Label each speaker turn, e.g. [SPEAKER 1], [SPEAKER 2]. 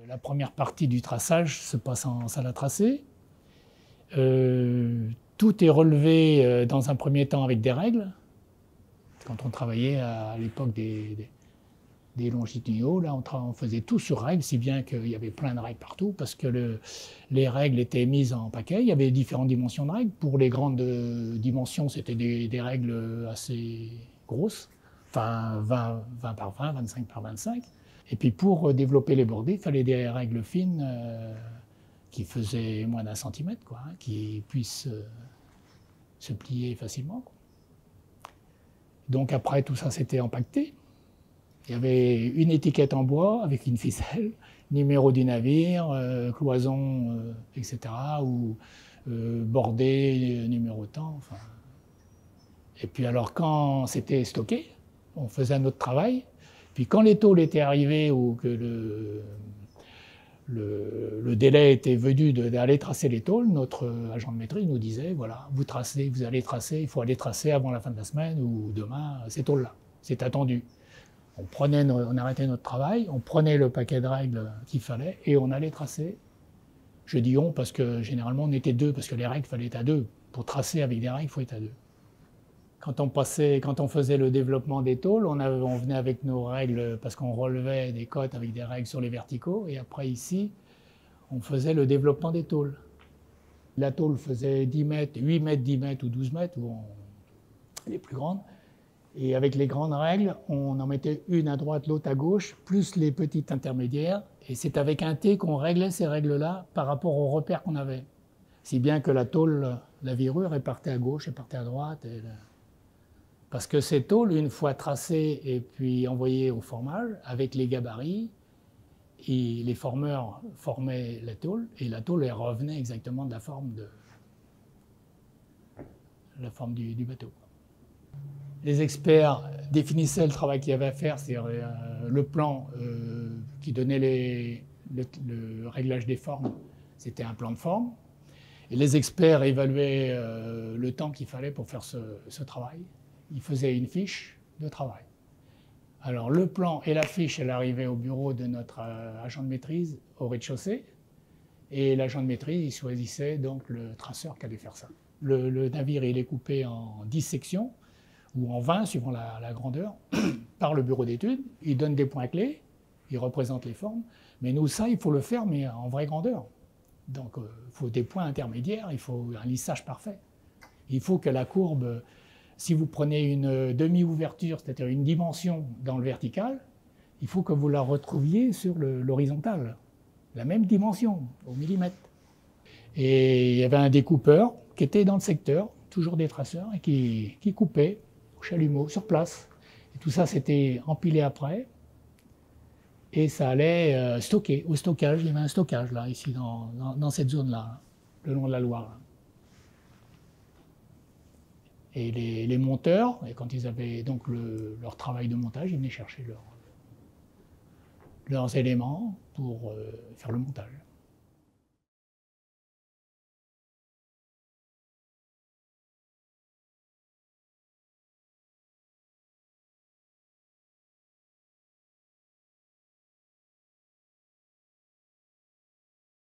[SPEAKER 1] La première partie du traçage se passe en salle à tracer. Tout est relevé dans un premier temps avec des règles. Quand on travaillait à l'époque des longitudinaux, là, on faisait tout sur règles, si bien qu'il y avait plein de règles partout, parce que les règles étaient mises en paquet. Il y avait différentes dimensions de règles. Pour les grandes dimensions, c'était des règles assez grosses, enfin 20 par 20, 25 par 25. Et puis pour développer les bordées, il fallait des règles fines qui faisaient moins d'un centimètre, quoi, hein, qui puissent se plier facilement. Donc après, tout ça, c'était empaqueté. Il y avait une étiquette en bois avec une ficelle, numéro du navire, cloison, etc., ou bordée, numéro temps. Enfin. Et puis alors, quand c'était stocké, on faisait un autre travail. Puis quand les tôles étaient arrivées ou que le délai était venu d'aller tracer les tôles, notre agent de maîtrise nous disait, voilà, vous tracez, vous allez tracer, il faut aller tracer avant la fin de la semaine ou demain ces tôles-là. C'est attendu. On arrêtait notre travail, on prenait le paquet de règles qu'il fallait et on allait tracer. Je dis on parce que généralement on était deux, parce que les règles, il fallait être à deux. Pour tracer avec des règles, il faut être à deux. Quand on faisait le développement des tôles, on venait avec nos règles parce qu'on relevait des côtes avec des règles sur les verticaux. Et après ici, on faisait le développement des tôles. La tôle faisait 10 mètres, 8 mètres, 10 mètres ou 12 mètres, les plus grandes. Et avec les grandes règles, on en mettait une à droite, l'autre à gauche, plus les petites intermédiaires. Et c'est avec un T qu'on réglait ces règles-là par rapport aux repères qu'on avait. Si bien que la tôle, la virure, elle partait à gauche, elle partait à droite. Parce que ces tôles, une fois tracées et puis envoyées au formage, avec les gabarits, et les formeurs formaient la tôle, et la tôle elle revenait exactement de la forme du bateau. Les experts définissaient le travail qu'il y avait à faire, c'est-à-dire le plan qui donnait le réglage des formes, c'était un plan de forme. Et les experts évaluaient le temps qu'il fallait pour faire ce travail. Ils faisaient une fiche de travail. Alors le plan et la fiche, elle arrivait au bureau de notre agent de maîtrise au rez-de-chaussée. Et l'agent de maîtrise, il choisissait donc le traceur qui allait faire ça. Le navire, il est coupé en 10 sections, ou en 20, suivant la grandeur, par le bureau d'études. Il donne des points clés, il représente les formes. Mais nous, ça, il faut le faire, mais en vraie grandeur. Donc, il faut des points intermédiaires, il faut un lissage parfait. Il faut que la courbe, si vous prenez une demi-ouverture, c'est-à-dire une dimension dans le vertical, il faut que vous la retrouviez sur l'horizontal, la même dimension, au millimètre. Et il y avait un découpeur qui était dans le secteur, toujours des traceurs, et qui coupait au chalumeau, sur place. Et tout ça, c'était empilé après. Et ça allait stocker, au stockage. Il y avait un stockage, là, ici, dans cette zone-là, le long de la Loire. Et les monteurs, et quand ils avaient donc leur travail de montage, ils venaient chercher leurs éléments pour faire le montage.